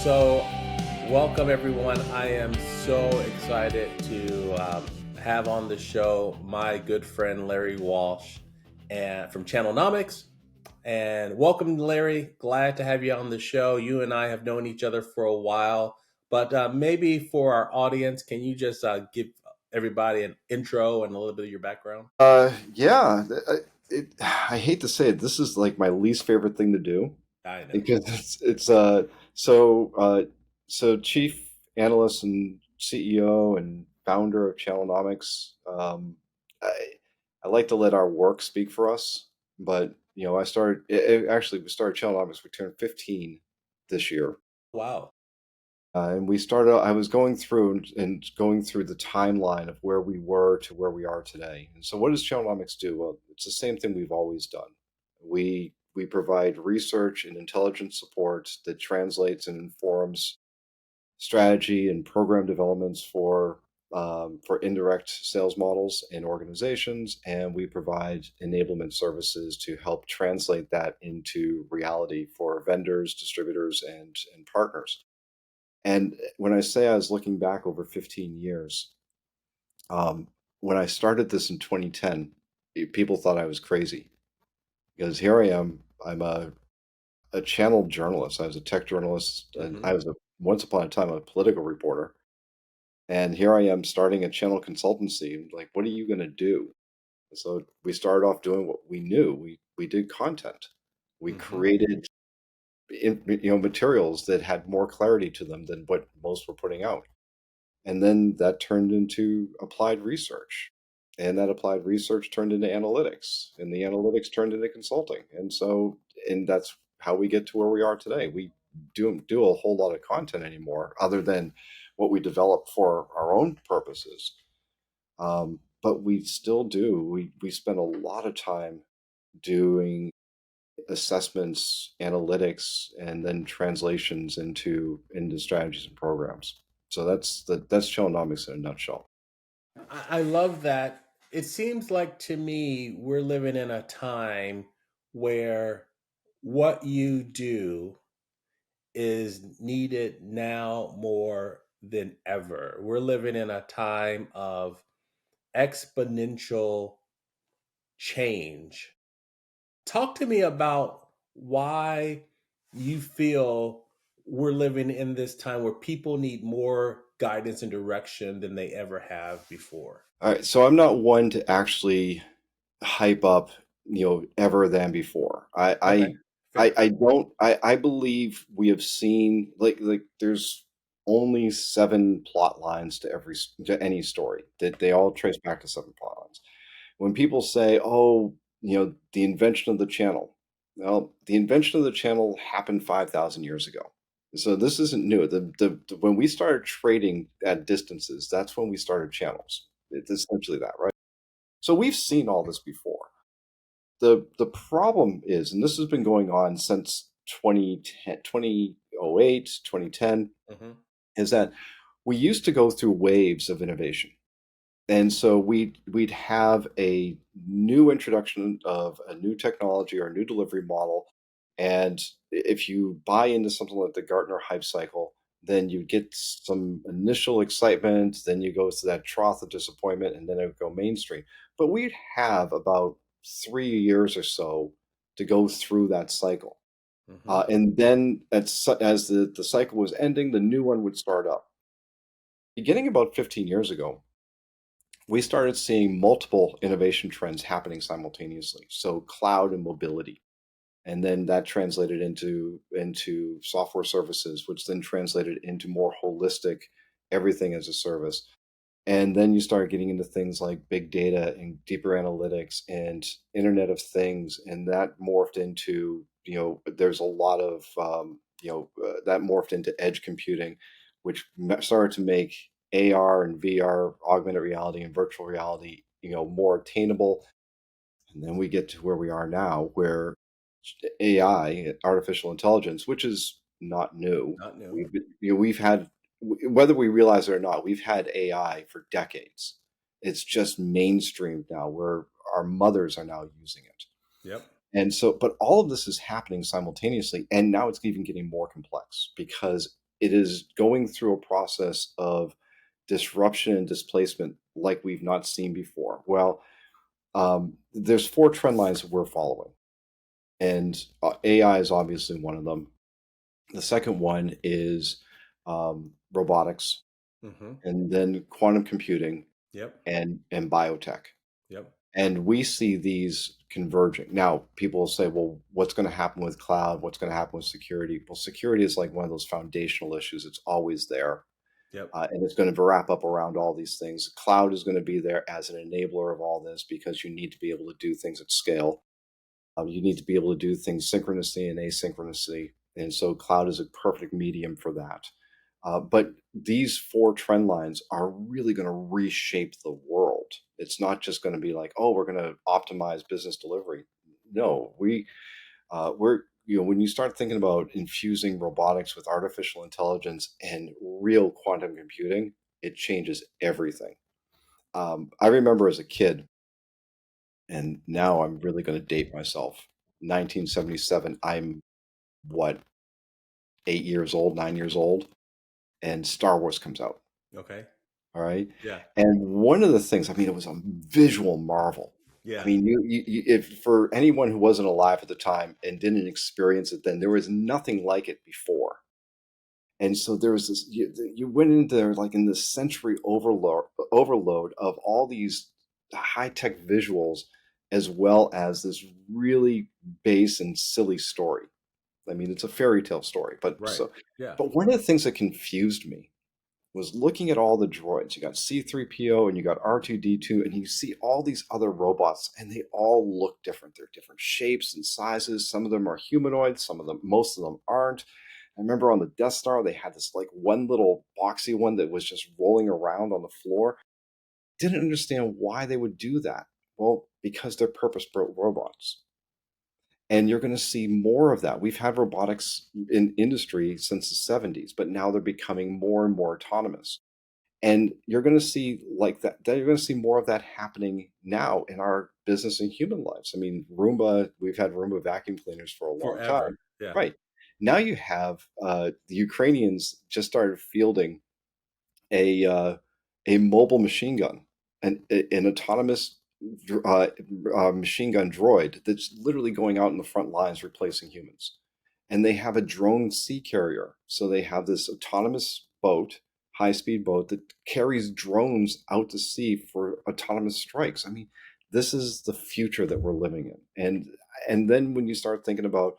So, welcome everyone. I am so excited to have on the show my good friend Larry Walsh and from Channelnomics. And welcome, Larry. Glad to have you on the show. You and I have known each other for a while, but maybe for our audience, can you just give everybody an intro and a little bit of your background? Yeah, I hate to say it. This is like my least favorite thing to do I know. because it's Chief Analyst and CEO and founder of Channelnomics. I I like to let our work speak for us, but I started actually we started Channelnomics. We turned 15 this year. Wow. And we started. I was going through and going through the timeline of where we were to where we are today. And so, what does Channelnomics do? Well, it's the same thing we've always done. We provide research and intelligence support that translates and informs strategy and program developments for indirect sales models in organizations, and we provide enablement services to help translate that into reality for vendors, distributors, and partners. And when I say I was looking back over 15 years, um, when I started this in 2010, people thought I was crazy because here I am. I'm a channel journalist. I was a tech journalist, and Hmm. I was once upon a time a political reporter. And here I am starting a channel consultancy. Like, what are you going to do? So we started off doing what we knew. We did content. We Hmm. created materials that had more clarity to them than what most were putting out. And then that turned into applied research. And that applied research turned into analytics. And the analytics turned into consulting. And that's how we get to where we are today. We don't do a whole lot of content anymore, other than what we develop for our own purposes. But we still do. We spend a lot of time doing assessments, analytics, and then translations into strategies and programs. So that's Chillnomics in a nutshell. I love that. It seems like to me we're living in a time where what you do is needed now more than ever. We're living in a time of exponential change. Talk to me about why you feel we're living in this time where people need more guidance and direction than they ever have before. All right, so I'm not one to actually hype up, ever than before. Okay, fair. I believe we have seen like there's only seven plot lines to to any story that they all trace back to seven plot lines. When people say, "Oh, the invention of the channel," well, the invention of the channel happened 5,000 years ago. So this isn't new. When we started trading at distances, that's when we started channels. It's essentially that, right? So we've seen all this before. The problem is, and this has been going on since 2010, 2008, 2010, Hmm. is that we used to go through waves of innovation. And so we'd have a new introduction of a new technology or a new delivery model. And if you buy into something like the Gartner hype cycle, then you get some initial excitement, then you go through that trough of disappointment, and then it would go mainstream. But we'd have about 3 years or so to go through that cycle. Hmm. And then as the cycle was ending, the new one would start up. Beginning about 15 years ago, we started seeing multiple innovation trends happening simultaneously. So cloud and mobility. And then that translated into software services, which then translated into more holistic everything as a service. And then you start getting into things like big data and deeper analytics and Internet of Things, and that morphed into there's a lot of that morphed into edge computing, which started to make AR and VR, augmented reality and virtual reality, more attainable. And then we get to where we are now, where AI, artificial intelligence, which is not new. Not new. We've had, whether we realize it or not, we've had AI for decades. It's just mainstream now, where our mothers are now using it. Yep. And so, but all of this is happening simultaneously, and now it's even getting more complex because it is going through a process of disruption and displacement like we've not seen before. Well, there's four trend lines that we're following, and AI is obviously one of them. The second one is robotics, Mm-hmm. and then quantum computing Yep. and biotech. Yep. And we see these converging. Now, people will say, well, what's going to happen with cloud? What's going to happen with security? Well, security is like one of those foundational issues. It's always there. Yep. And it's going to wrap up around all these things. Cloud is going to be there as an enabler of all this because you need to be able to do things at scale. You need to be able to do things synchronously and asynchronously. And so cloud is a perfect medium for that. But these four trend lines are really going to reshape the world. It's not just going to be like, oh, we're going to optimize business delivery. No, we're when you start thinking about infusing robotics with artificial intelligence and real quantum computing, it changes everything. I remember as a kid, and now I'm really going to date myself. 1977. I'm what 8 years old, 9 years old, and Star Wars comes out. Okay. All right. Yeah. And one of the things, I mean, it was a visual marvel. I Yeah. mean, if for anyone who wasn't alive at the time and didn't experience it then, there was nothing like it before. And so there was this, you went in there like in this sensory overload of all these high tech visuals, as well as this really base and silly story. I mean, it's a fairy tale story, Right. Yeah. but one of the things that confused me was looking at all the droids. You got C3PO and you got R2D2, and you see all these other robots, and they all look different. They're different shapes and sizes. Some of them are humanoid, most of them aren't. I remember on the Death Star, they had this like one little boxy one that was just rolling around on the floor. Didn't understand why they would do that. Well, because they're purpose-built robots. And you're going to see more of that. We've had robotics in industry since the 70s, but now they're becoming more and more autonomous. And you're going to see like that, you're going to see more of that happening now in our business and human lives. I mean, Roomba, we've had Roomba vacuum cleaners for a long Forever. time. Yeah. Right. Now you have the Ukrainians just started fielding a uh, a mobile machine gun, an autonomous uh, machine gun droid that's literally going out in the front lines replacing humans. And they have a drone sea carrier, so they have this autonomous boat, high speed boat that carries drones out to sea for autonomous strikes. I mean, this is the future that we're living in, and then when you start thinking about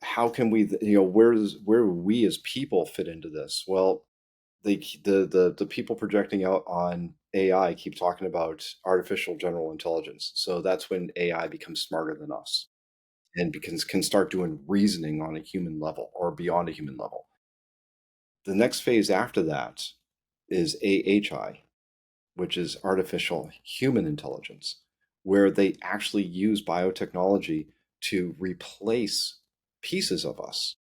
how can we, where we as people fit into this? Well, the people projecting out on AI keep talking about artificial general intelligence. So that's when AI becomes smarter than us and can start doing reasoning on a human level or beyond a human level. The next phase after that is AHI, which is artificial human intelligence, where they actually use biotechnology to replace pieces of us,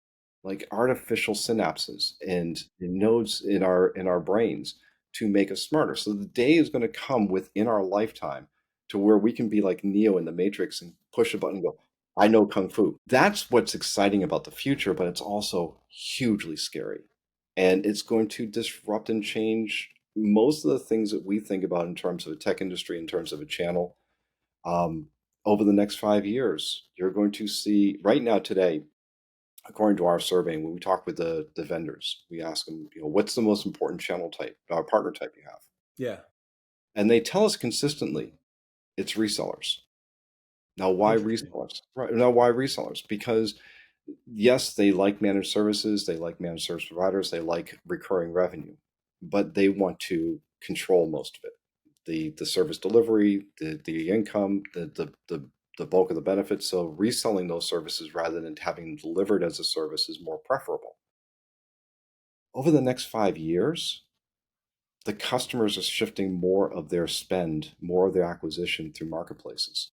like artificial synapses and nodes in our brains to make us smarter. So the day is going to come within our lifetime to where we can be like Neo in the Matrix and push a button and go, I know Kung Fu. That's what's exciting about the future, but it's also hugely scary. And it's going to disrupt and change most of the things that we think about in terms of a tech industry, in terms of a channel. Um, Over the next 5 years, you're going to see right now today, according to our survey, when we talk with the vendors, we ask them, what's the most important channel type, partner type you have? Yeah. And they tell us consistently it's resellers. Now, why Interesting. resellers? Right. Now, why resellers? Because yes, they like managed services, they like managed service providers, they like recurring revenue, but they want to control most of it. The service delivery, the income, the bulk of the benefits. So reselling those services rather than having them delivered as a service is more preferable. Over the next 5 years, the customers are shifting more of their spend, more of their acquisition through marketplaces.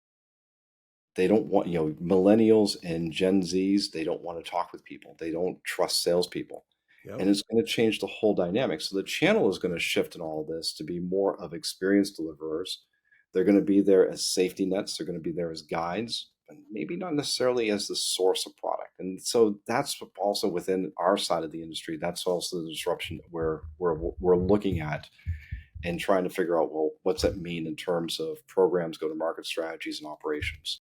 They don't want, millennials and Gen Zs, they don't want to talk with people. They don't trust salespeople. And Yep. it's going to change the whole dynamic. So the channel is going to shift in all of this to be more of experienced deliverers. They're going to be there as safety nets. They're going to be there as guides. but maybe not necessarily as the source of product. And so that's also within our side of the industry. That's also the disruption that we're looking at and trying to figure out, well, what's that mean in terms of programs, go-to-market strategies, and operations?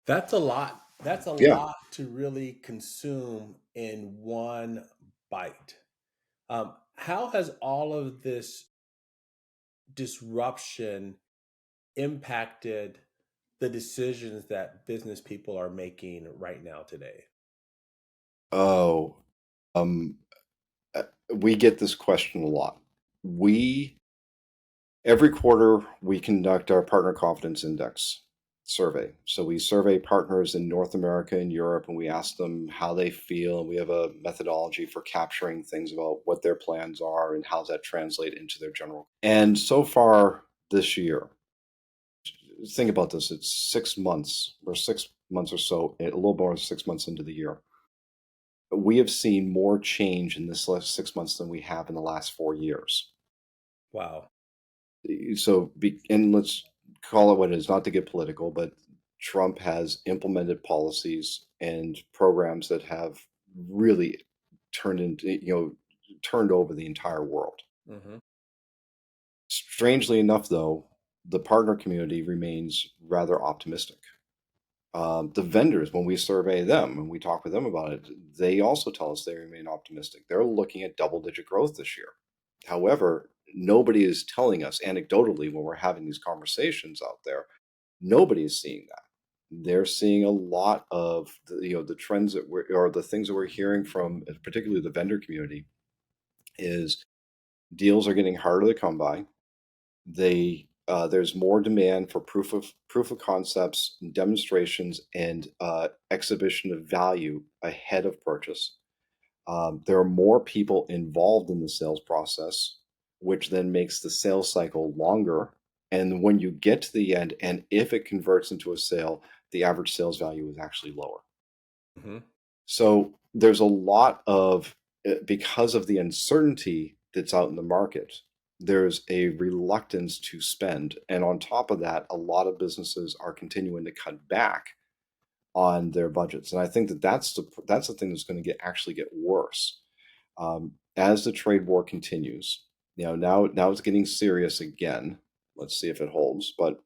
That's a lot. That's a Yeah. lot to really consume in one bite. How has all of this disruption impacted the decisions that business people are making right now today? Oh, um, we get this question a lot. We Every quarter we conduct our partner confidence index survey. So we survey partners in North America and Europe, and we ask them how they feel. And we have a methodology for capturing things about what their plans are and how does that translate into their general. And so far this year, think about this: it's 6 months, or 6 months or so, a little more than 6 months into the year. We have seen more change in this last 6 months than we have in the last 4 years. Wow. And let's call it what it is, not to get political, but Trump has implemented policies and programs that have really turned over the entire world. Hmm. Strangely enough, though, the partner community remains rather optimistic. The vendors, when we survey them and we talk with them about it, they also tell us they remain optimistic. They're looking at double-digit growth this year. However, nobody is telling us anecdotally when we're having these conversations out there, nobody is seeing that. They're seeing a lot of the trends or the things that we're hearing from particularly the vendor community is deals are getting harder to come by. There's more demand for proof of concepts, demonstrations, and exhibition of value ahead of purchase. There are more people involved in the sales process, which then makes the sales cycle longer. And when you get to the end, and if it converts into a sale, the average sales value is actually lower. Hmm. So there's a lot of, because of the uncertainty that's out in the market, there's a reluctance to spend. And on top of that, a lot of businesses are continuing to cut back on their budgets. And I think that that's the thing that's going to actually get worse as the trade war continues. Now it's getting serious again. Let's see if it holds. But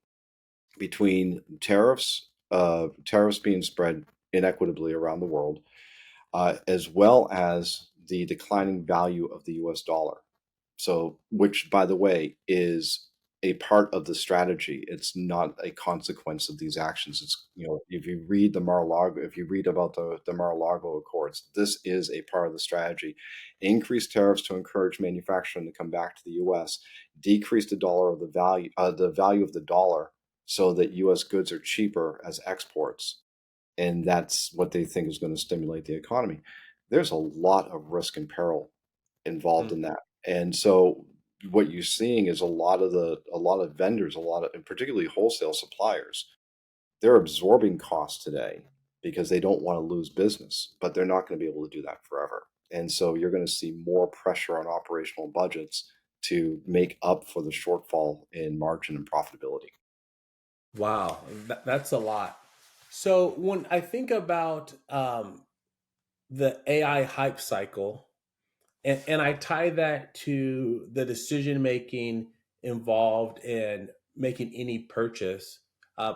between tariffs being spread inequitably around the world, as well as the declining value of the U.S. dollar. So, which, by the way, is a part of the strategy. It's not a consequence of these actions. If you read if you read about the Mar-a-Lago Accords, this is a part of the strategy. Increase tariffs to encourage manufacturing to come back to the U.S. Decrease the value of the dollar, so that U.S. goods are cheaper as exports, and that's what they think is going to stimulate the economy. There's a lot of risk and peril involved in that. And so what you're seeing is a lot of vendors, and particularly wholesale suppliers, they're absorbing costs today because they don't want to lose business, but they're not going to be able to do that forever. And so you're going to see more pressure on operational budgets to make up for the shortfall in margin and profitability. Wow, that's a lot. So when I think about the AI hype cycle, and I tie that to the decision making involved in making any purchase. Uh,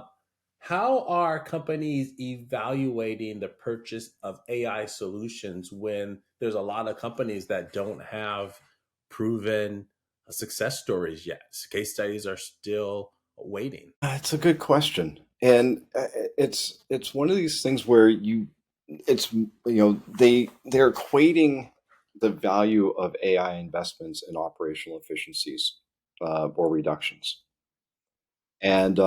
how are companies evaluating the purchase of AI solutions when there's a lot of companies that don't have proven success stories yet? Case studies are still waiting. It's a good question, and it's one of these things where they're equating the value of AI investments in operational efficiencies or reductions, and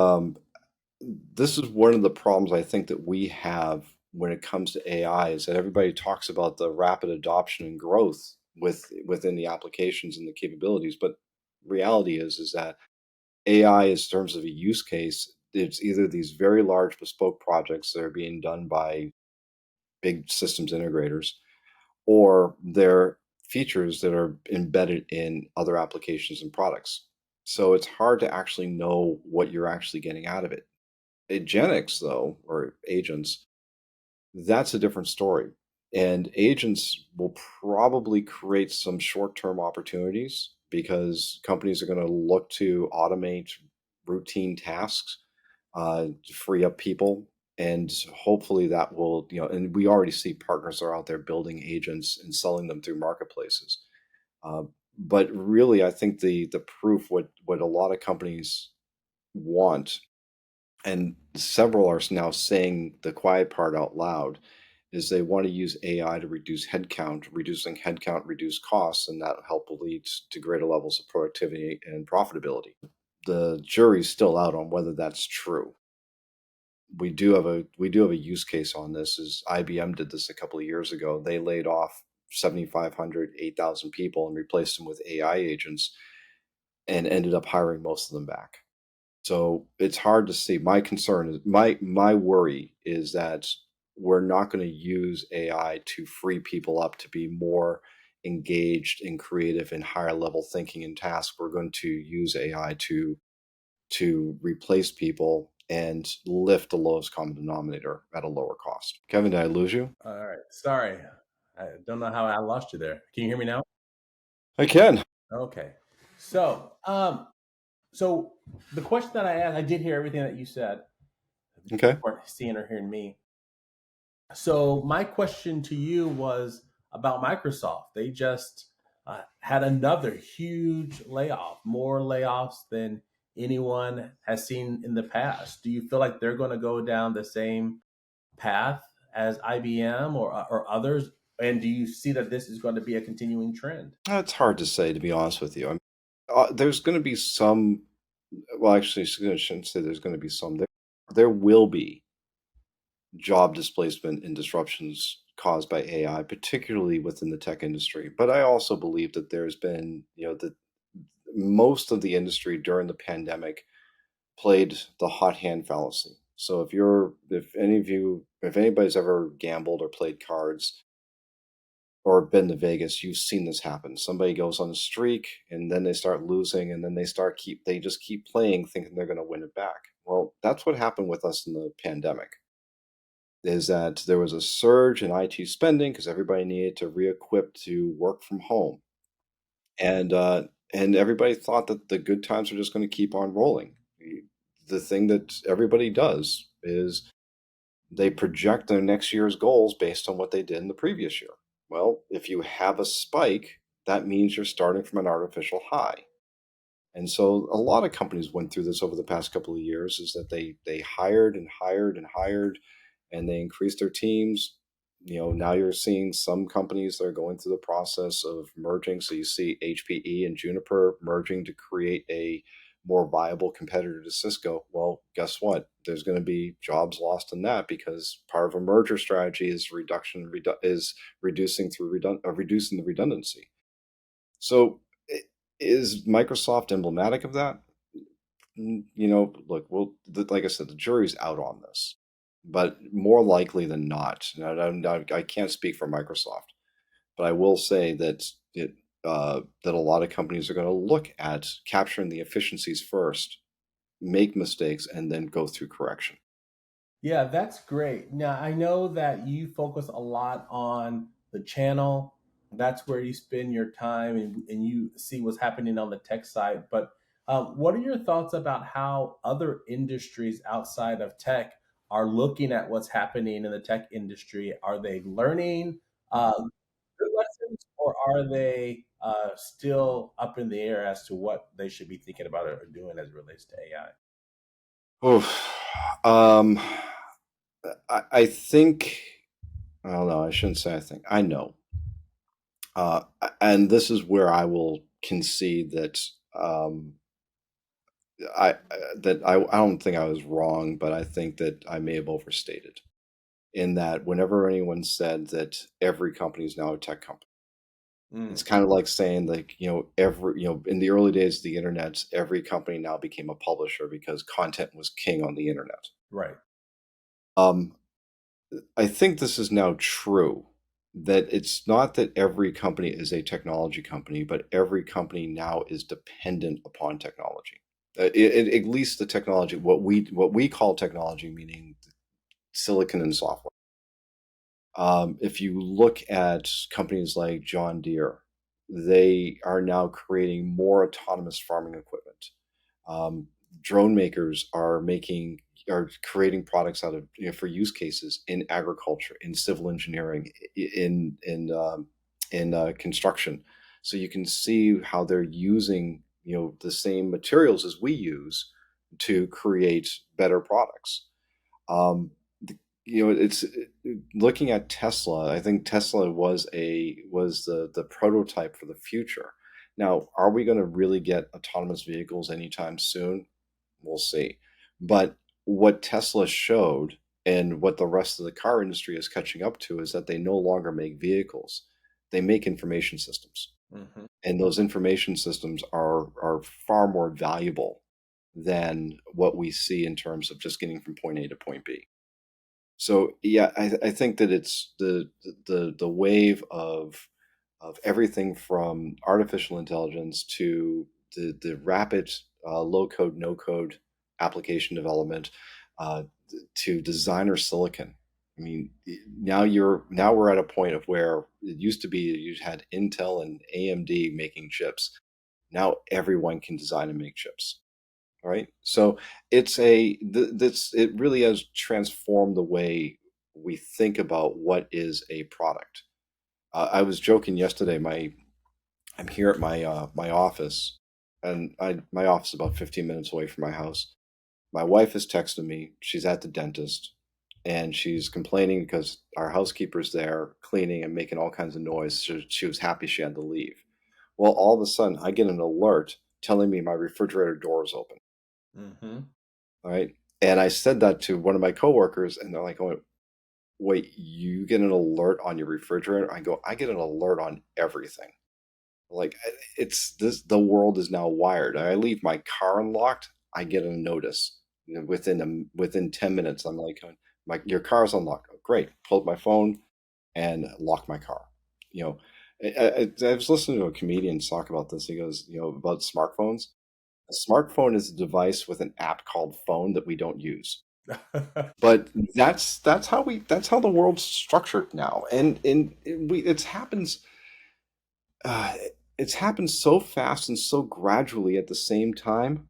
this is one of the problems I think that we have when it comes to AI is that everybody talks about the rapid adoption and growth within the applications and the capabilities, but reality is that AI, in terms of a use case, it's either these very large bespoke projects that are being done by big systems integrators, or they're features that are embedded in other applications and products. So it's hard to actually know what you're actually getting out of it. Agenics, though, or agents, that's a different story. And agents will probably create some short-term opportunities because companies are going to look to automate routine tasks, to free up people. And hopefully that will, and we already see partners are out there building agents and selling them through marketplaces. Uh, but really, I think the proof, what a lot of companies want, and several are now saying the quiet part out loud, is they want to use AI to reduce headcount. Reducing headcount reduce costs, and that help lead to greater levels of productivity and profitability. The jury's still out on whether that's true. We do have a use case on this. Is IBM did this a couple of years ago. They laid off 7,500, 8,000 people and replaced them with AI agents and ended up hiring most of them back. So it's hard to see. My concern is my worry is that we're not going to use AI to free people up to be more engaged and creative and higher level thinking and tasks. We're going to use AI to replace people and lift the lowest common denominator at a lower cost. Kevin, did I lose you? All right. Sorry. I don't know how I lost you there. Can you hear me now? I can. Okay. So, so the question that I asked, I did hear everything that you said. Okay. Weren't seeing or hearing me. So my question to you was about Microsoft. They just had another huge layoff, more layoffs than anyone has seen in the past. Do you feel like they're going to go down the same path as IBM or others? And do you see that this is going to be a continuing trend? It's hard to say, to be honest with you. There's going to be some. Well, actually, I shouldn't say there's going to be some. There will be job displacement and disruptions caused by AI, particularly within the tech industry. But I also believe that there's been, that most of the industry during the pandemic played the hot hand fallacy. So if anybody's ever gambled or played cards or been to Vegas, you've seen this happen. Somebody goes on a streak and then they start losing and then they just keep playing thinking they're going to win it back. Well, that's what happened with us in the pandemic. Is that there was a surge in IT spending because everybody needed to re-equip to work from home, and everybody thought that the good times are just going to keep on rolling. The thing that everybody does is they project their next year's goals based on what they did in the previous year. Well, if you have a spike, that means you're starting from an artificial high. And so a lot of companies went through this over the past couple of years, is that they hired and hired and hired and they increased their teams. Now you're seeing some companies that are going through the process of merging. So you see HPE and Juniper merging to create a more viable competitor to Cisco. Well, guess what? There's going to be jobs lost in that because part of a merger strategy is reducing the redundancy. So is Microsoft emblematic of that? Look, like I said, the jury's out on this, but more likely than not, and I can't speak for Microsoft, but I will say that that a lot of companies are going to look at capturing the efficiencies first, make mistakes, and then go through correction. Yeah, that's great. Now, I know that you focus a lot on the channel. That's where you spend your time and you see what's happening on the tech side. But what are your thoughts about how other industries outside of tech are looking at what's happening in the tech industry? Are they learning good lessons or are they still up in the air as to what they should be thinking about or doing as it relates to AI? Oh, um, I think. I don't know. I shouldn't say I think. I know. And this is where I will concede that I don't think I was wrong, but I think that I may have overstated in that whenever anyone said that every company is now a tech company, it's Mm, kind of like saying like in the early days of the internet, every company now became a publisher because content was king on the internet. right. Um, I think this is now true, that it's not that every company is a technology company, but every company now is dependent upon technology. At least the technology, what we call technology, meaning silicon and software. If you look at companies like John Deere, they are now creating more autonomous farming equipment. Um, Drone makers are creating products out of, for use cases in agriculture, in civil engineering, in construction. So you can see how they're using, the same materials as we use to create better products. Um, it's looking at Tesla. I think Tesla was the prototype for the future. Now, are we going to really get autonomous vehicles anytime soon? We'll see. But what Tesla showed, and what the rest of the car industry is catching up to, is that they no longer make vehicles; they make information systems, Hmm. and those information systems are far more valuable than what we see in terms of just getting from point A to point B. So yeah, I think that it's the wave of everything from artificial intelligence to the rapid low code, no code application development, uh, to designer silicon. I mean, now we're at a point of where it used to be you had Intel and AMD making chips. Now everyone can design and make chips. Right? So it really has transformed the way we think about what is a product. I was joking yesterday. I'm here at my office, and my office is about 15 minutes away from my house. My wife is texting me. She's at the dentist, and she's complaining because our housekeeper's there cleaning and making all kinds of noise. So she was happy she had to leave. Well, all of a sudden, I get an alert telling me my refrigerator door is open. Hmm. Right? And I said that to one of my coworkers, and they're like, "Oh, wait, you get an alert on your refrigerator?" I go, "I get an alert on everything." Like, it's this. The world is now wired. I leave my car unlocked, I get a notice. Within 10 minutes, I'm like, your car's unlocked." Oh, great. Pull up my phone and lock my car. You know, I was listening to a comedian talk about this. He goes, about smartphones. A smartphone is a device with an app called phone that we don't use. But that's how the world's structured now, and uh, it's happened so fast and so gradually at the same time.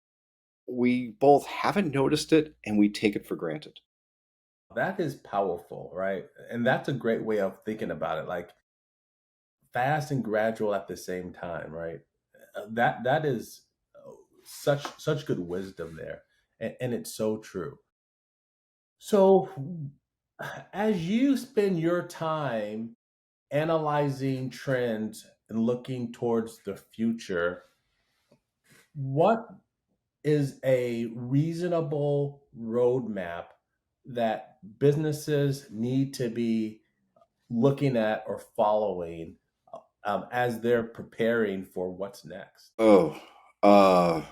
We both haven't noticed it and we take it for granted. That is powerful, right? And that's a great way of thinking about it. Like fast and gradual at the same time, right? That is such good wisdom there, and it's so true. So, as you spend your time analyzing trends and looking towards the future, what is a reasonable roadmap that businesses need to be looking at or following as they're preparing for what's next? Oh, I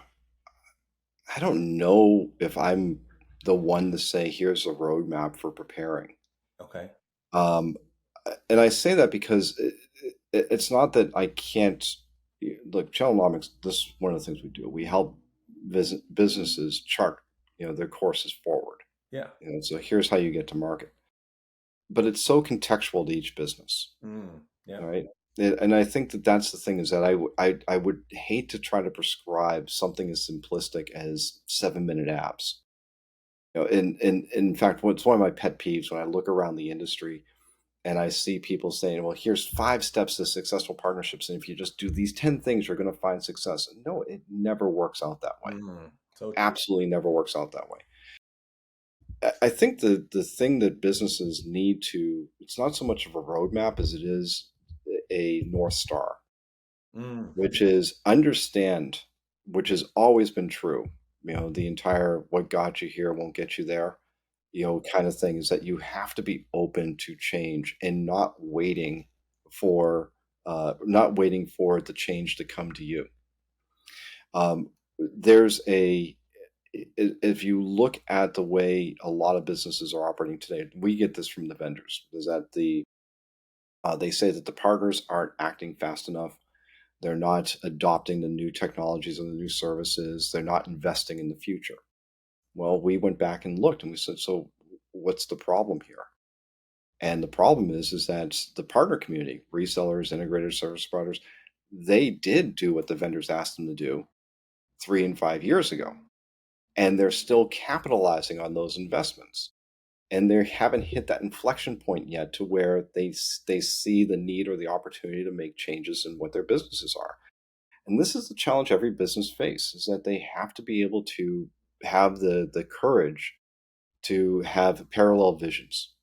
don't know if I'm the one to say here's a roadmap for preparing. Okay. Um, and I say that because it's not that I can't look. Channelnomics. This is one of the things we do. We help businesses chart, their courses forward. Yeah. So here's how you get to market. But it's so contextual to each business, Yeah. right? And I think that that's the thing, is that I would hate to try to prescribe something as simplistic as 7-minute apps. In fact, it's one of my pet peeves when I look around the industry and I see people saying, "Well, here's 5 steps to successful partnerships, and if you just do these 10 things, you're going to find success." No, it never works out that way. So true. Absolutely never works out that way. I think the thing that businesses need to, it's not so much of a roadmap as it is a North Star, Mm, which is understand, which has always been true. The entire "what got you here won't get you there," kind of thing, is that you have to be open to change and not waiting for the change to come to you. There's a If you look at the way a lot of businesses are operating today, we get this from the vendors, is that they say that the partners aren't acting fast enough. They're not adopting the new technologies and the new services. They're not investing in the future. Well, we went back and looked and we said, so what's the problem here? And the problem is that the partner community, resellers, integrators, service providers, they did do what the vendors asked them to do 3 and 5 years ago. And they're still capitalizing on those investments. And they haven't hit that inflection point yet to where they see the need or the opportunity to make changes in what their businesses are. And this is the challenge every business faces, is that they have to be able to have the courage to have parallel visions,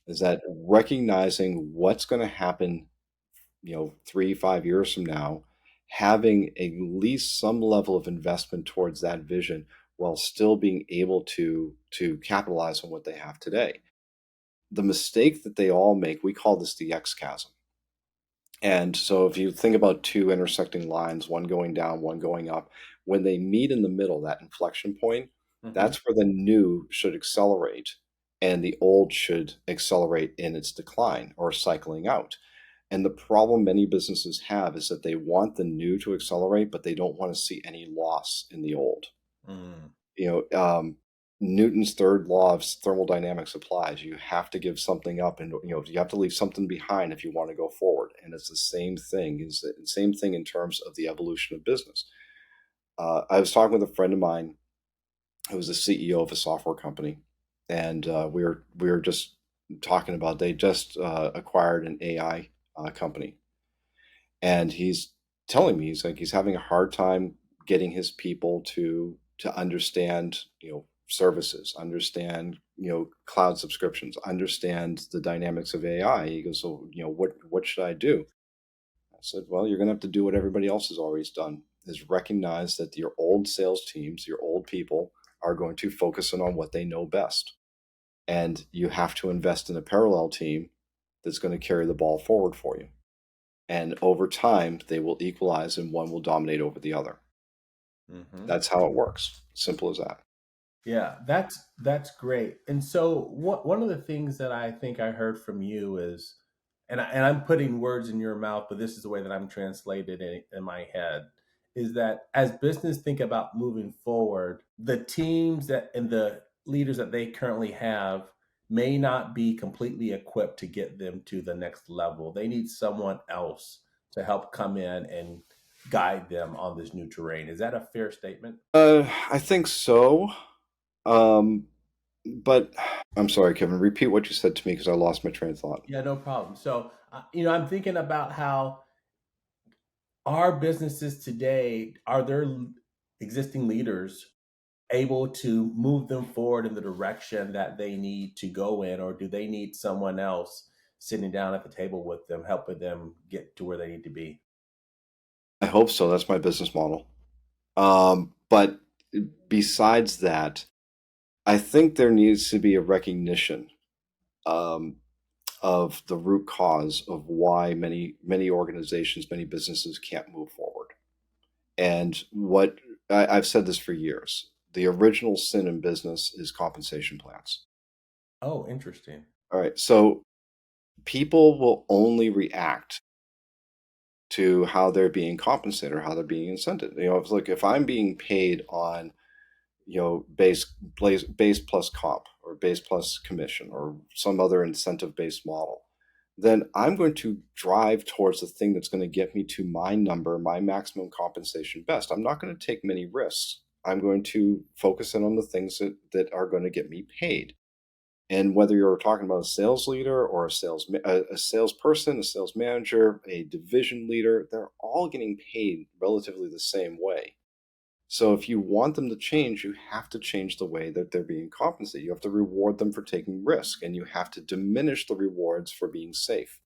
is that recognizing what's going to happen, 3 5 years from now, having at least some level of investment towards that vision while still being able to capitalize on what they have today. The mistake that they all make, we call this the X chasm. And so if you think about two intersecting lines, one going down, one going up, when they meet in the middle, that inflection point, Mhm. that's where the new should accelerate and the old should accelerate in its decline or cycling out. And the problem many businesses have is that they want the new to accelerate, but they don't want to see any loss in the old. Mm. you know, um, Newton's third law of thermodynamics applies. You have to give something up, and you have to leave something behind if you want to go forward. And it's the same thing. Is the same thing in terms of the evolution of business. I was talking with a friend of mine who was the CEO of a software company, and we were just talking about they just acquired an AI company, and he's telling me he's like he's having a hard time getting his people to understand services, understand cloud subscriptions, understand the dynamics of AI. He goes, so what should I do? I said, well, you're going to have to do what everybody else has always done, is recognize that your old sales teams, your old people are going to focus in on what they know best, and you have to invest in a parallel team that's going to carry the ball forward for you, and over time they will equalize and one will dominate over the other. Mhm. That's how it works. Simple as that. Yeah, that's great. And so one of the things that I think I heard from you is, and I'm putting words in your mouth, but this is the way that I'm translated in my head, is that as business think about moving forward, the teams that and the leaders that they currently have may not be completely equipped to get them to the next level. They need someone else to help come in and guide them on this new terrain. Is that a fair statement? I think so. Um, but I'm sorry, Kevin. Repeat what you said to me because I lost my train of thought. Yeah, no problem. So, I'm thinking about how our businesses today, are their existing leaders able to move them forward in the direction that they need to go in, or do they need someone else sitting down at the table with them, helping them get to where they need to be? I hope so. That's my business model. But besides that, I think there needs to be a recognition um, of the root cause of why many organizations, many businesses can't move forward. And what I've said this for years, the original sin in business is compensation plans. Oh, interesting. All right, so people will only react to how they're being compensated or how they're being incented. It's like if I'm being paid on base plus comp or base plus commission or some other incentive based model, then I'm going to drive towards the thing that's going to get me to my number, my maximum compensation best. I'm not going to take many risks. I'm going to focus in on the things that are going to get me paid. And whether you're talking about a sales leader or a salesperson, a sales manager, a division leader, they're all getting paid relatively the same way. So if you want them to change, you have to change the way that they're being compensated. You have to reward them for taking risk, and you have to diminish the rewards for being safe.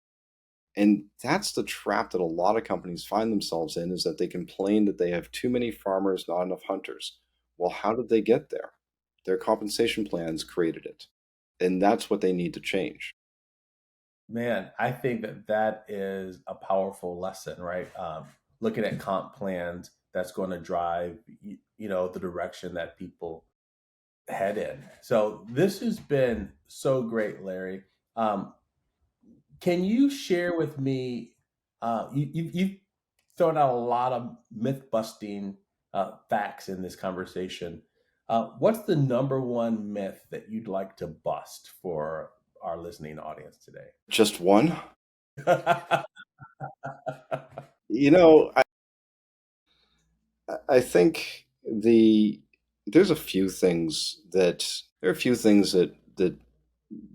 And that's the trap that a lot of companies find themselves in, is that they complain that they have too many farmers, not enough hunters. Well, how did they get there? Their compensation plans created it. And that's what they need to change. Man, I think that that is a powerful lesson, right? Looking at comp plans, that's going to drive, the direction that people head in. So this has been so great, Larry. Um, can you share with me? You throwing out a lot of myth busting facts in this conversation. What's the number one myth that you'd like to bust for our listening audience today? Just one? You know, I think there's a few things that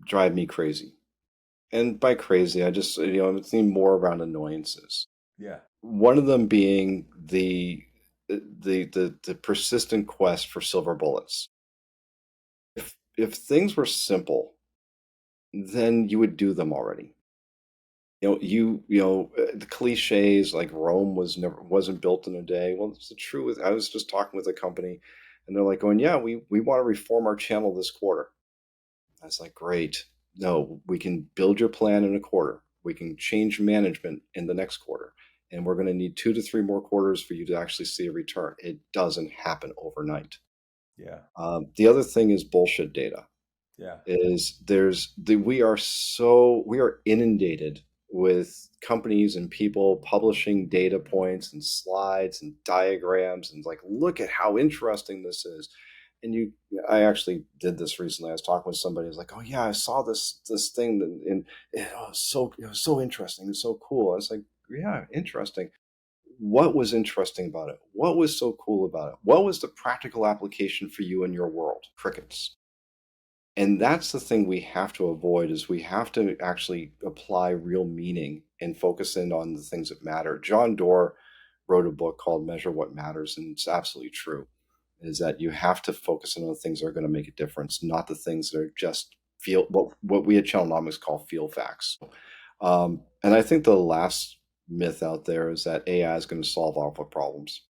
drive me crazy. And by crazy, I just, I'm thinking more around annoyances. Yeah. One of them being the persistent quest for silver bullets. If things were simple, then you would do them already. The cliches like Rome wasn't built in a day. Well, it's the truth. I was just talking with a company, and they're like going, "Yeah, we want to reform our channel this quarter." I was like, "Great. No, we can build your plan in a quarter. We can change management in the next quarter, and we're going to need 2 to 3 more quarters for you to actually see a return." It doesn't happen overnight. Yeah. The other thing is bullshit data. Yeah. We are inundated with companies and people publishing data points and slides and diagrams and like, look at how interesting this is. And I actually did this recently. I was talking with somebody who's like, oh yeah, I saw this thing and it was so interesting and so cool. I was like, yeah, interesting. What was interesting about it? What was so cool about it? What was the practical application for you in your world? Crickets. And that's the thing we have to avoid is we have to actually apply real meaning and focus in on the things that matter. John Doerr wrote a book called Measure What Matters, and it's absolutely true, is that you have to focus in on the things that are going to make a difference, not the things that are just feel what we at Channelnomics call feel facts. And I think the last myth out there is that AI is going to solve all of our problems.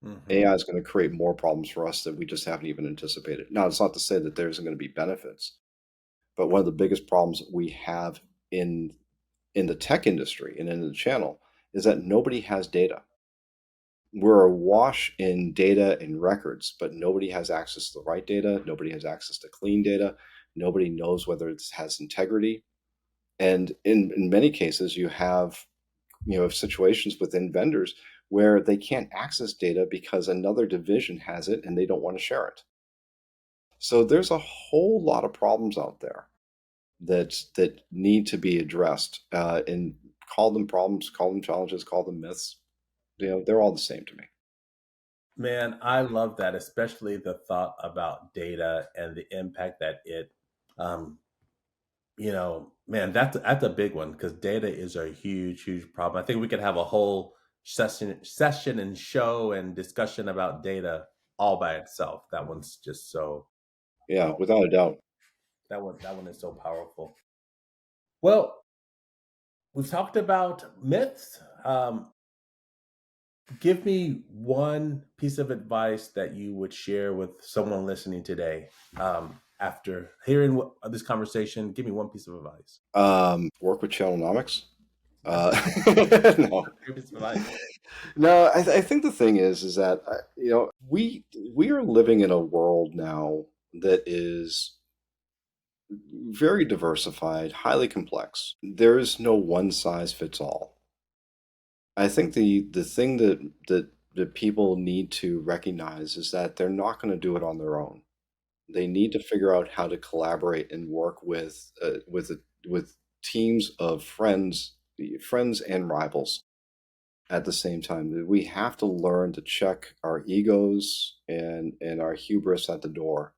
Hmm. AI is going to create more problems for us that we just haven't even anticipated. Now, it's not to say that there isn't going to be benefits, but one of the biggest problems that we have in in the tech industry and in the channel is that nobody has data. We're awash in data and records, but nobody has access to the right data. Nobody has access to clean data. Nobody knows whether it has integrity. And in many cases, you have situations within vendors where they can't access data because another division has it and they don't want to share it. So there's a whole lot of problems out there that need to be addressed. And call them problems, call them challenges, call them myths. They're all the same to me. Man, I love that, especially the thought about data and the impact that um, man, that's a big one because data is a huge, huge problem. I think we could have a whole session and show and discussion about data all by itself. That one's just so Yeah, powerful. without a doubt. That one is so powerful. Well, we've talked about myths. Give me one piece of advice that you would share with someone listening today. After hearing this conversation, give me one piece of advice. Work with Channelnomics. That's Uh, no, a great piece of advice. no. I think the thing is that we are living in a world now that is very diversified, highly complex. There is no one size fits all. I think the thing that people need to recognize is that they're not going to do it on their own. They need to figure out how to collaborate and work with teams of friends and rivals at the same time. We have to learn to check our egos and our hubris at the door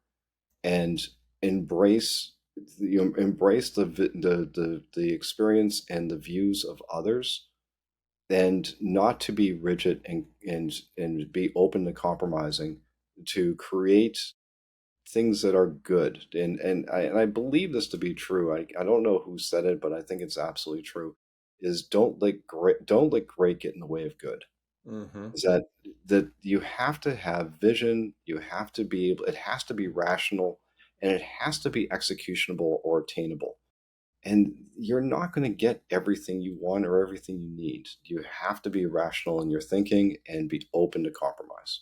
and embrace embrace the experience and the views of others and not to be rigid and be open to compromising to create things that are good and I believe this to be true. I don't know who said it, but I think it's absolutely true, is don't let great get in the way of good. Hmm. Is that you have to have vision, you have to be able, it has to be rational, and it has to be executionable or attainable. And you're not going to get everything you want or everything you need. You have to be rational in your thinking and be open to compromise.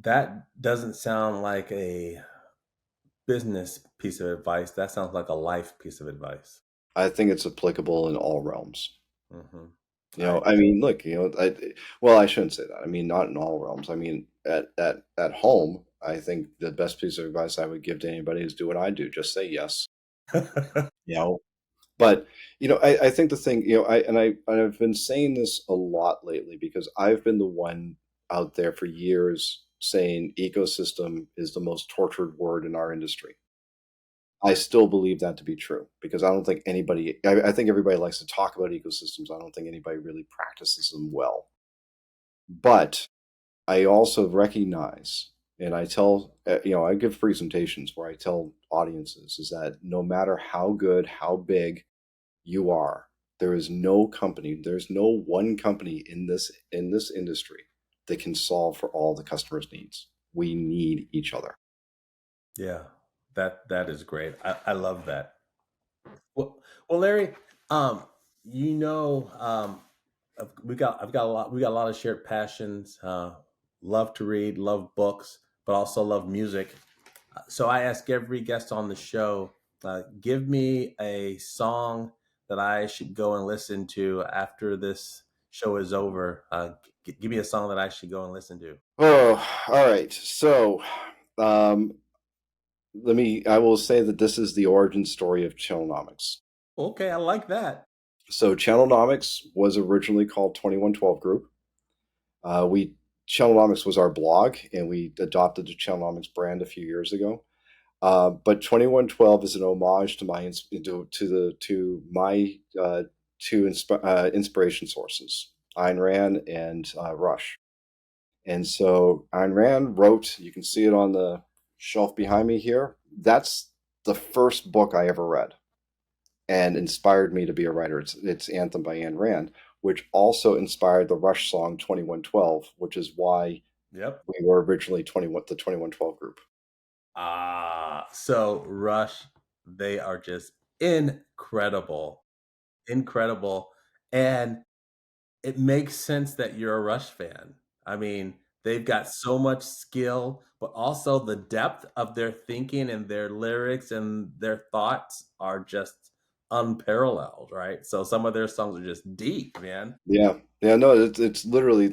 That doesn't sound like a business piece of advice. That sounds like a life piece of advice. I think it's applicable in all realms. Hmm. I mean, look, well, I shouldn't say that. I mean, not in all realms. I mean, at home, I think the best piece of advice I would give to anybody is do what I do. Just say yes. You know, but I think the thing, I've been saying this a lot lately because I've been the one out there for years saying ecosystem is the most tortured word in our industry. I still believe that to be true because I don't think anybody, I think everybody likes to talk about ecosystems. I don't think anybody really practices them well. But I also recognize, and I tell, I give presentations where I tell audiences is that no matter how good, how big you are, there is no company, there's no one company in this industry that can solve for all the customers' needs. We need each other. Yeah, that is great. I love that. Well, Larry, um, you know, we got a lot of shared passions. Love to read, love books, but also love music. So I ask every guest on the show, give me a song that I should go and listen to after this show is over. Give me a song that I should go and listen to. Oh, all right. So, um, I will say that this is the origin story of Channelnomics. Okay, I like that. So, Channelnomics was originally called 2112 Group. We Channelnomics was our blog, and we adopted the Channelnomics brand a few years ago. But 2112 is an homage to my inspiration sources, Ayn Rand and Rush. And so Ayn Rand wrote, you can see it on the shelf behind me here. That's the first book I ever read and inspired me to be a writer. It's Anthem by Ayn Rand, which also inspired the Rush song 2112, which is why Yep. we were originally the 2112 group. So Rush, they are just incredible, incredible, and it makes sense that you're a Rush fan. I mean, they've got so much skill, but also the depth of their thinking and their lyrics and their thoughts are just unparalleled, right? So some of their songs are just deep, man. Yeah, yeah, no, it's literally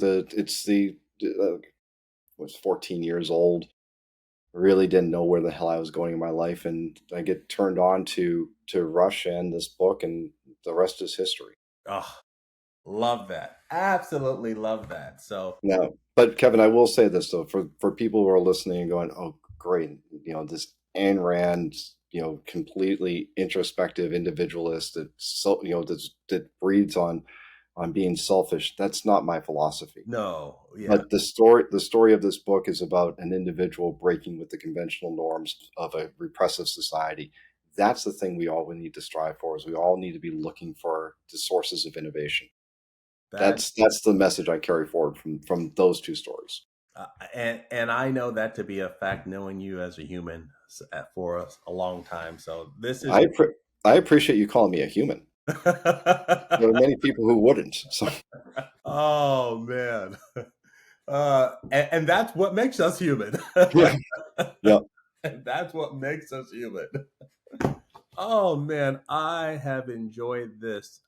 was 14 years old. Really didn't know where the hell I was going in my life, and I get turned on to Rush and this book, and the rest is history. Oh, love that. Absolutely love that. So, Now, but Kevin, I will say this though, for people who are listening and going, "Oh, great," this Ayn Rand, completely introspective individualist that breeds on being selfish. That's not my philosophy. no, yeah, But the story of this book is about an individual breaking with the conventional norms of a repressive society. That's the thing we all need to strive for. Is we all need to be looking for the sources of innovation. that That's the message I carry forward from those two stories. and I know that to be a fact, knowing you as a human for a long time. So this is I pre- I appreciate you calling me a human. There are many people who wouldn't. So oh man, and that's what makes us human. yeah, yeah. And that's what makes us human. Oh man, I have enjoyed this.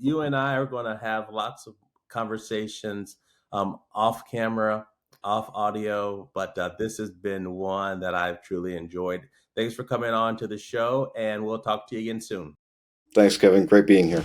You and I are going to have lots of conversations off camera, off audio, but this has been one that I've truly enjoyed. Thanks for coming on to the show, and we'll talk to you again soon. Thanks, Kevin. Great being here.